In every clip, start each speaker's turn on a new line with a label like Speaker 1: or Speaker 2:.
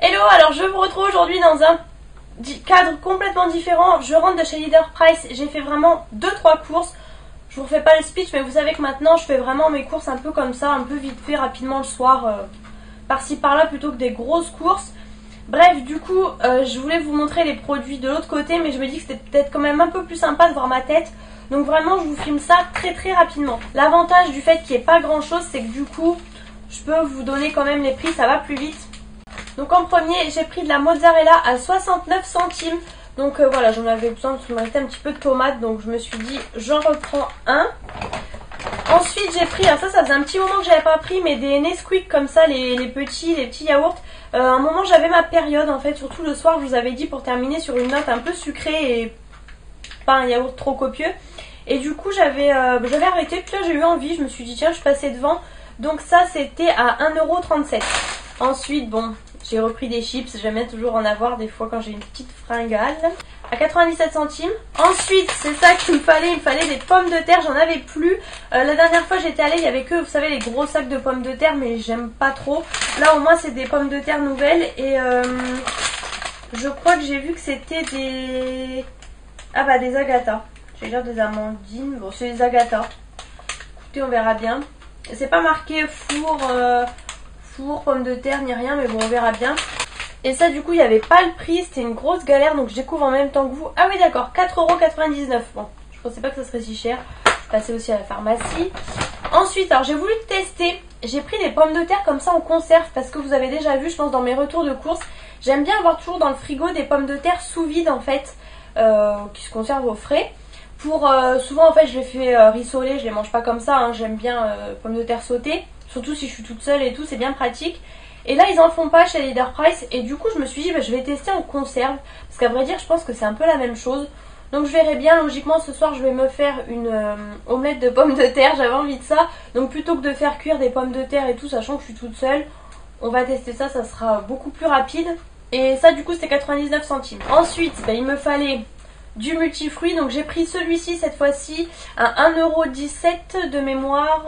Speaker 1: Hello, alors je vous retrouve aujourd'hui dans un cadre complètement différent. Je rentre de chez Leader Price, j'ai fait vraiment 2-3 courses. Je vous refais pas le speech, mais vous savez que maintenant je fais vraiment mes courses un peu comme ça, un peu vite fait, rapidement le soir, par-ci par-là, plutôt que des grosses courses. Bref, du coup, je voulais vous montrer les produits de l'autre côté, mais je me dis que c'était peut-être quand même un peu plus sympa de voir ma tête. Donc vraiment, je vous filme ça très rapidement. L'avantage du fait qu'il n'y ait pas grand-chose, c'est que du coup, je peux vous donner quand même les prix, ça va plus vite. Donc en premier, j'ai pris de la mozzarella à 69 centimes. Donc voilà, j'en avais besoin parce qu'il me restait un petit peu de tomates, donc je me suis dit, j'en reprends un. Ensuite, j'ai pris, alors ça faisait un petit moment que j'avais pas pris, mais des Nesquik comme ça, les petits yaourts. À un moment, j'avais ma période en fait, surtout le soir, je vous avais dit pour terminer sur une note un peu sucrée et pas un yaourt trop copieux. Et du coup, j'avais arrêté, puis là j'ai eu envie, je me suis dit tiens, je suis passée devant. Donc ça, c'était à 1,37 €. Ensuite, bon, j'ai repris des chips, j'aime bien toujours en avoir des fois quand j'ai une petite fringale. À 97 centimes. Ensuite, c'est ça qu'il me fallait, il me fallait des pommes de terre, j'en avais plus. La dernière fois j'étais allée, il y avait que, vous savez, les gros sacs de pommes de terre, mais j'aime pas trop. Là au moins c'est des pommes de terre nouvelles et je crois que j'ai vu que c'était des... Ah bah des agatas. J'ai dire des amandines, bon c'est des agatas. Écoutez, on verra bien. C'est pas marqué four, pommes de terre ni rien, mais bon on verra bien. Et ça du coup il n'y avait pas le prix, c'était une grosse galère, donc je découvre en même temps que vous. Ah oui d'accord, 4,99 €. Bon, je pensais pas que ça serait si cher. Je passais aussi à la pharmacie. Ensuite, alors j'ai voulu tester, j'ai pris des pommes de terre comme ça en conserve, parce que vous avez déjà vu, je pense dans mes retours de course, j'aime bien avoir toujours dans le frigo des pommes de terre sous vide en fait, qui se conservent au frais. Pour souvent en fait je les fais rissoler, je les mange pas comme ça, hein. J'aime bien pommes de terre sautées, surtout si je suis toute seule et tout, c'est bien pratique. Et là ils en font pas chez Leader Price et du coup je me suis dit bah, je vais tester en conserve, parce qu'à vrai dire je pense que c'est un peu la même chose. Donc je verrai bien, logiquement ce soir je vais me faire une omelette de pommes de terre, j'avais envie de ça. Donc plutôt que de faire cuire des pommes de terre et tout, sachant que je suis toute seule, on va tester ça, ça sera beaucoup plus rapide. Et ça du coup c'était 99 centimes. Ensuite bah, il me fallait du multifruit, donc j'ai pris celui-ci cette fois-ci à 1,17 € de mémoire.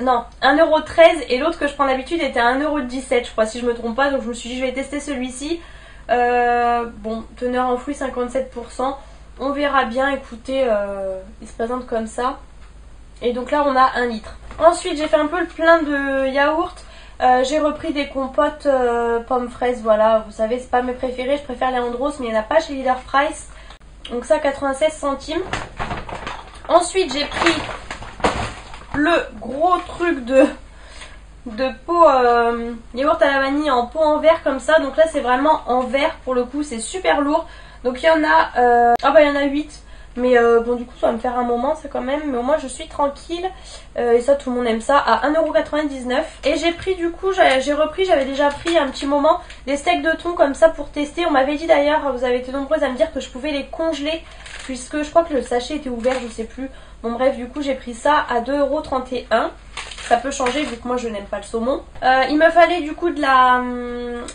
Speaker 1: Non, 1,13 € et l'autre que je prends d'habitude était à 1,17 € je crois, si je me trompe pas. Donc je me suis dit je vais tester celui-ci. Bon, teneur en fruits 57%. On verra bien, écoutez, il se présente comme ça. Et donc là on a 1 litre. Ensuite j'ai fait un peu le plein de yaourt. J'ai repris des compotes pommes fraises, voilà. Vous savez c'est pas mes préférés, je préfère les Andros, mais il n'y en a pas chez Leader Price. Donc ça 96 centimes. Ensuite j'ai pris le gros truc de pot yaourt à la vanille en pot en verre comme ça. Donc là c'est vraiment en verre pour le coup, c'est super lourd. Donc il y en a ah bah il y en a 8. Mais bon du coup ça va me faire un moment ça quand même. Mais au moins je suis tranquille. Et ça tout le monde aime ça, à 1,99 €. Et j'ai pris du coup, j'avais déjà pris un petit moment des steaks de thon comme ça pour tester. On m'avait dit d'ailleurs, vous avez été nombreuses à me dire que je pouvais les congeler, puisque je crois que le sachet était ouvert, je sais plus. Bon bref, du coup j'ai pris ça à 2,31 €. Ça peut changer vu que moi je n'aime pas le saumon. Il me fallait du coup de la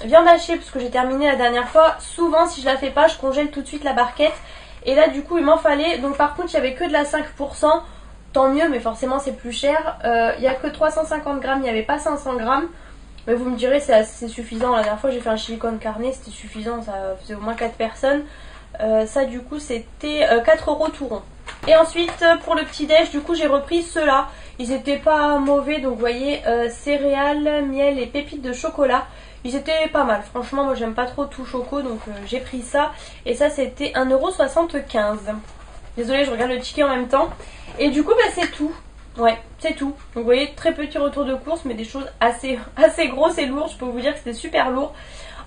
Speaker 1: viande hachée, parce que j'ai terminé la dernière fois. Souvent si je la fais pas, je congèle tout de suite la barquette. Et là du coup il m'en fallait. Donc par contre il n'y avait que de la 5%. Tant mieux, mais forcément c'est plus cher. Il n'y a que 350 grammes, il n'y avait pas 500 grammes. Mais vous me direz, c'est assez suffisant. La dernière fois j'ai fait un chili con carne, c'était suffisant, ça faisait au moins 4 personnes. Ça du coup c'était 4 € tout rond. Et ensuite pour le petit déj, du coup j'ai repris ceux-là. Ils étaient pas mauvais, donc vous voyez, céréales, miel et pépites de chocolat. Ils étaient pas mal, franchement moi j'aime pas trop tout choco, donc j'ai pris ça. Et ça c'était 1,75 €. Désolée, je regarde le ticket en même temps. Et du coup bah c'est tout. Ouais, c'est tout. Donc vous voyez, très petit retour de course, mais des choses assez grosses et lourdes. Je peux vous dire que c'était super lourd.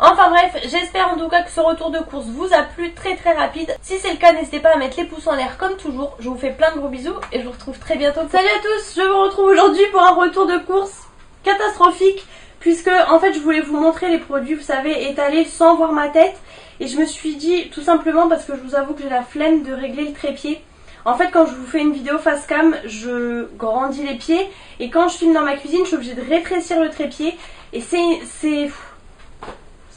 Speaker 1: Enfin bref, j'espère en tout cas que ce retour de course vous a plu, très rapide. Si c'est le cas, n'hésitez pas à mettre les pouces en l'air comme toujours. Je vous fais plein de gros bisous et je vous retrouve très bientôt. Salut à tous, je vous retrouve aujourd'hui pour un retour de course catastrophique. Puisque en fait je voulais vous montrer les produits, vous savez, étalés sans voir ma tête. Et je me suis dit, tout simplement parce que je vous avoue que j'ai la flemme de régler le trépied. En fait quand je vous fais une vidéo face cam, je grandis les pieds. Et quand je filme dans ma cuisine, je suis obligée de rétrécir le trépied. Et ça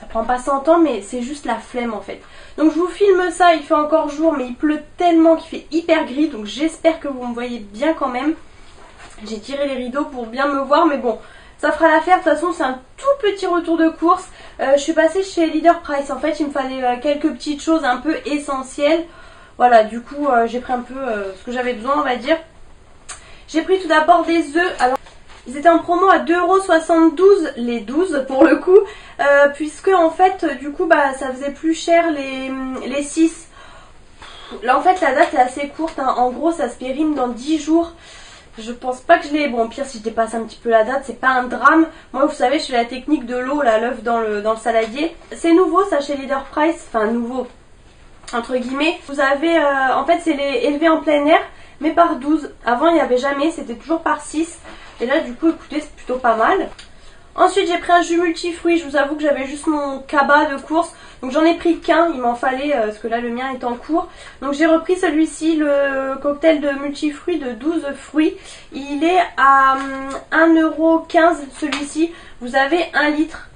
Speaker 1: prend pas 100 ans, mais c'est juste la flemme en fait. Donc je vous filme ça, il fait encore jour, mais il pleut tellement qu'il fait hyper gris. Donc j'espère que vous me voyez bien quand même. J'ai tiré les rideaux pour bien me voir, mais bon, ça fera l'affaire. De toute façon c'est un tout petit retour de course. Je suis passée chez Leader Price. En fait il me fallait quelques petites choses un peu essentielles. Voilà, du coup j'ai pris un peu ce que j'avais besoin, on va dire. J'ai pris tout d'abord des œufs. Alors ils étaient en promo à 2,72 € les 12 pour le coup, puisque en fait du coup bah ça faisait plus cher les 6. Là en fait la date est assez courte, hein. En gros ça se périme dans 10 jours. Je pense pas que je l'ai. Bon, pire si je dépasse un petit peu la date, c'est pas un drame. Moi vous savez je fais la technique de l'eau, là, l'œuf dans le saladier. C'est nouveau ça chez Leader Price, enfin nouveau entre guillemets. Vous avez en fait c'est les élevés en plein air mais par 12. Avant il n'y avait jamais, c'était toujours par 6. Et là du coup écoutez c'est plutôt pas mal. Ensuite j'ai pris un jus multifruits. Je vous avoue que j'avais juste mon cabas de course, donc j'en ai pris qu'un, il m'en fallait parce que là le mien est en cours. Donc j'ai repris celui-ci, le cocktail de multifruits de 12 fruits. Il est à 1,15 € celui-ci. Vous avez 1 litre.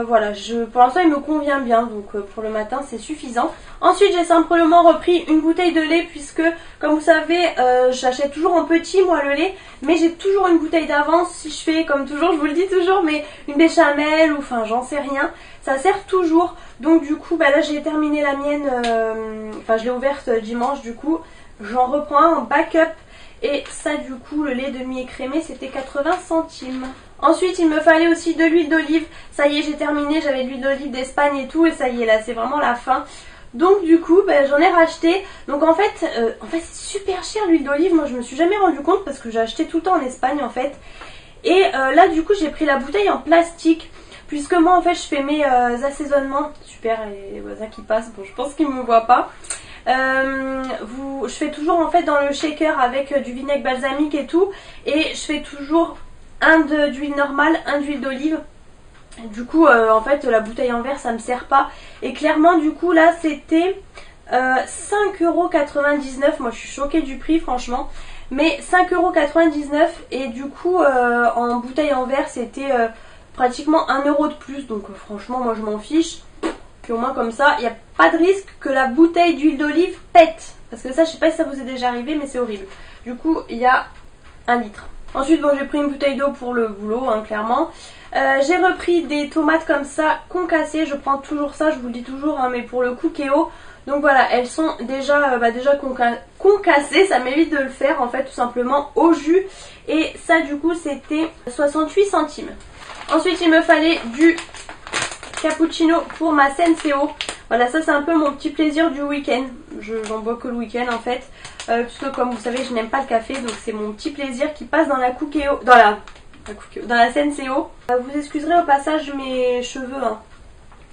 Speaker 1: Voilà, pour l'instant il me convient bien, donc pour le matin c'est suffisant. Ensuite j'ai simplement repris une bouteille de lait, puisque comme vous savez j'achète toujours en petit moi le lait, mais j'ai toujours une bouteille d'avance. Si je fais comme toujours, je vous le dis toujours, mais une béchamel ou enfin j'en sais rien, ça sert toujours. Donc du coup bah là j'ai terminé la mienne, enfin je l'ai ouverte dimanche, du coup j'en reprends un en backup. Et ça du coup le lait demi-écrémé c'était 80 centimes. Ensuite il me fallait aussi de l'huile d'olive. Ça y est j'ai terminé, j'avais de l'huile d'olive d'Espagne et tout, et ça y est là c'est vraiment la fin. Donc du coup ben, j'en ai racheté. Donc en fait c'est super cher l'huile d'olive. Moi je me suis jamais rendu compte parce que j'ai acheté tout le temps en Espagne en fait. Et là du coup j'ai pris la bouteille en plastique, puisque moi en fait je fais mes assaisonnements. Super, les voisins qui passent, bon je pense qu'ils me voient pas. Je fais toujours en fait dans le shaker avec du vinaigre balsamique et tout, et je fais toujours un d'huile normale, un d'huile d'olive. Du coup en fait la bouteille en verre ça me sert pas, et clairement du coup là c'était 5,99 €. Moi je suis choquée du prix franchement, mais 5,99 €, et du coup en bouteille en verre c'était pratiquement 1 € de plus, donc franchement moi je m'en fiche. Puis au moins comme ça, il n'y a pas de risque que la bouteille d'huile d'olive pète. Parce que ça, je sais pas si ça vous est déjà arrivé, mais c'est horrible. Du coup, il y a 1 litre. Ensuite, bon, j'ai pris une bouteille d'eau pour le boulot, hein, clairement. J'ai repris des tomates comme ça, concassées. Je prends toujours ça, je vous le dis toujours, hein, mais pour le cookéo. Donc voilà, elles sont déjà, concassées. Ça m'évite de le faire, en fait, tout simplement, au jus. Et ça, du coup, c'était 68 centimes. Ensuite, il me fallait du cappuccino pour ma Senseo. Voilà, ça c'est un peu mon petit plaisir du week-end. J'en bois que le week-end en fait, puisque comme vous savez je n'aime pas le café, donc c'est mon petit plaisir qui passe dans la cookéo, dans la Senseo. Vous excuserez au passage mes cheveux, hein.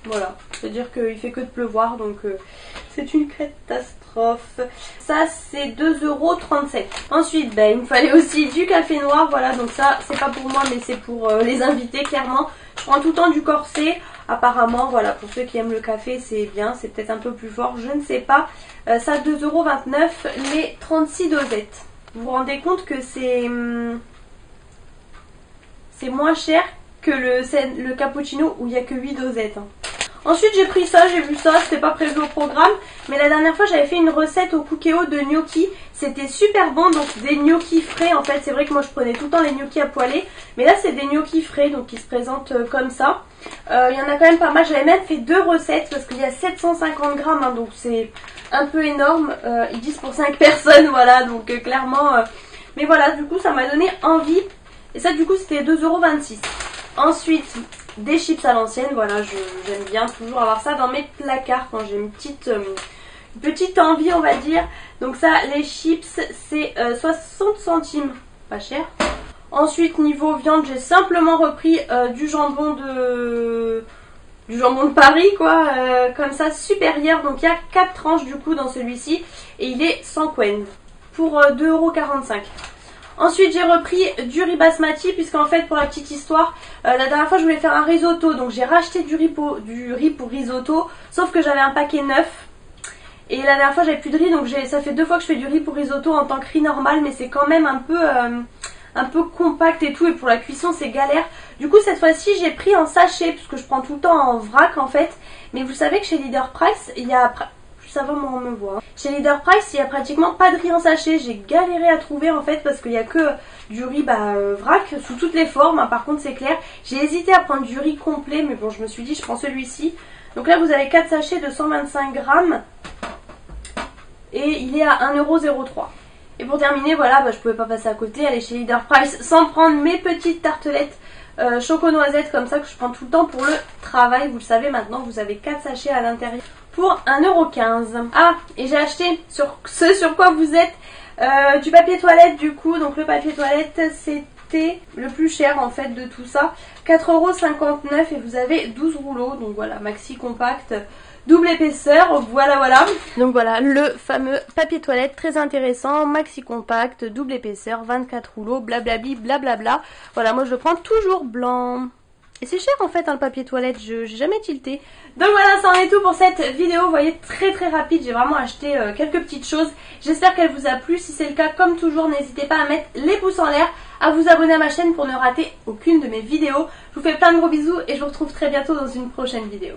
Speaker 1: Voilà, c'est-à-dire qu'il fait que de pleuvoir, donc c'est une catastrophe. Ça c'est 2,37 €. Ensuite ben, il me fallait aussi du café noir. Voilà, donc ça c'est pas pour moi mais c'est pour les invités clairement. Je prends tout le temps du corset. Apparemment, voilà, pour ceux qui aiment le café, c'est bien, c'est peut-être un peu plus fort, je ne sais pas. Ça, 2,29 € les 36 dosettes. Vous vous rendez compte que c'est moins cher que le cappuccino où il n'y a que 8 dosettes. Hein. Ensuite, j'ai pris ça, j'ai vu ça, c'était pas prévu au programme. Mais la dernière fois, j'avais fait une recette au cookéo de gnocchi. C'était super bon, donc des gnocchis frais. En fait, c'est vrai que moi, je prenais tout le temps les gnocchis à poêler. Mais là, c'est des gnocchis frais, donc qui se présentent comme ça. Il y en a quand même pas mal. J'avais même fait 2 recettes parce qu'il y a 750 grammes, hein, donc c'est un peu énorme. Ils disent pour 5 personnes, voilà, donc clairement. Mais voilà, du coup, ça m'a donné envie. Et ça, du coup, c'était 2,26 €. Ensuite, des chips à l'ancienne, voilà, j'aime bien toujours avoir ça dans mes placards quand j'ai une petite envie, on va dire. Donc ça, les chips, c'est 60 centimes, pas cher. Ensuite, niveau viande, j'ai simplement repris du jambon de Paris, quoi, comme ça, supérieur. Donc il y a 4 tranches du coup dans celui-ci, et il est sans quen pour 2,45 €. Ensuite j'ai repris du riz basmati, puisqu'en fait pour la petite histoire, la dernière fois je voulais faire un risotto, donc j'ai racheté du riz pour risotto, sauf que j'avais un paquet neuf. Et la dernière fois j'avais plus de riz, donc ça fait 2 fois que je fais du riz pour risotto en tant que riz normal, mais c'est quand même un peu compact et tout, et pour la cuisson c'est galère. Du coup cette fois-ci j'ai pris en sachet, puisque je prends tout le temps en vrac en fait. Mais vous savez que chez Leader Price, il y a plus ça va, moi on me voit. Chez Leader Price, il y a pratiquement pas de riz en sachet. J'ai galéré à trouver en fait parce qu'il y a que du riz vrac sous toutes les formes. Hein, par contre c'est clair. J'ai hésité à prendre du riz complet, mais bon je me suis dit je prends celui-ci. Donc là vous avez 4 sachets de 125 grammes et il est à 1,03 €. Et pour terminer, voilà, je pouvais pas passer à côté, aller chez Leader Price sans prendre mes petites tartelettes choco-noisettes comme ça que je prends tout le temps pour le travail. Vous le savez maintenant, vous avez 4 sachets à l'intérieur pour 1,15 €. Ah, et j'ai acheté ce sur quoi vous êtes du papier toilette du coup. Donc le papier toilette c'était le plus cher en fait de tout ça. 4,59 € et vous avez 12 rouleaux. Donc voilà, maxi compact. Double épaisseur, voilà. Donc voilà, le fameux papier toilette très intéressant, maxi compact, double épaisseur, 24 rouleaux, blablabli, blablabla. Voilà, moi je le prends toujours blanc. Et c'est cher en fait hein, le papier toilette, j'ai jamais tilté. Donc voilà, ça en est tout pour cette vidéo. Vous voyez, très rapide, j'ai vraiment acheté quelques petites choses. J'espère qu'elle vous a plu. Si c'est le cas, comme toujours, n'hésitez pas à mettre les pouces en l'air, à vous abonner à ma chaîne pour ne rater aucune de mes vidéos. Je vous fais plein de gros bisous et je vous retrouve très bientôt dans une prochaine vidéo.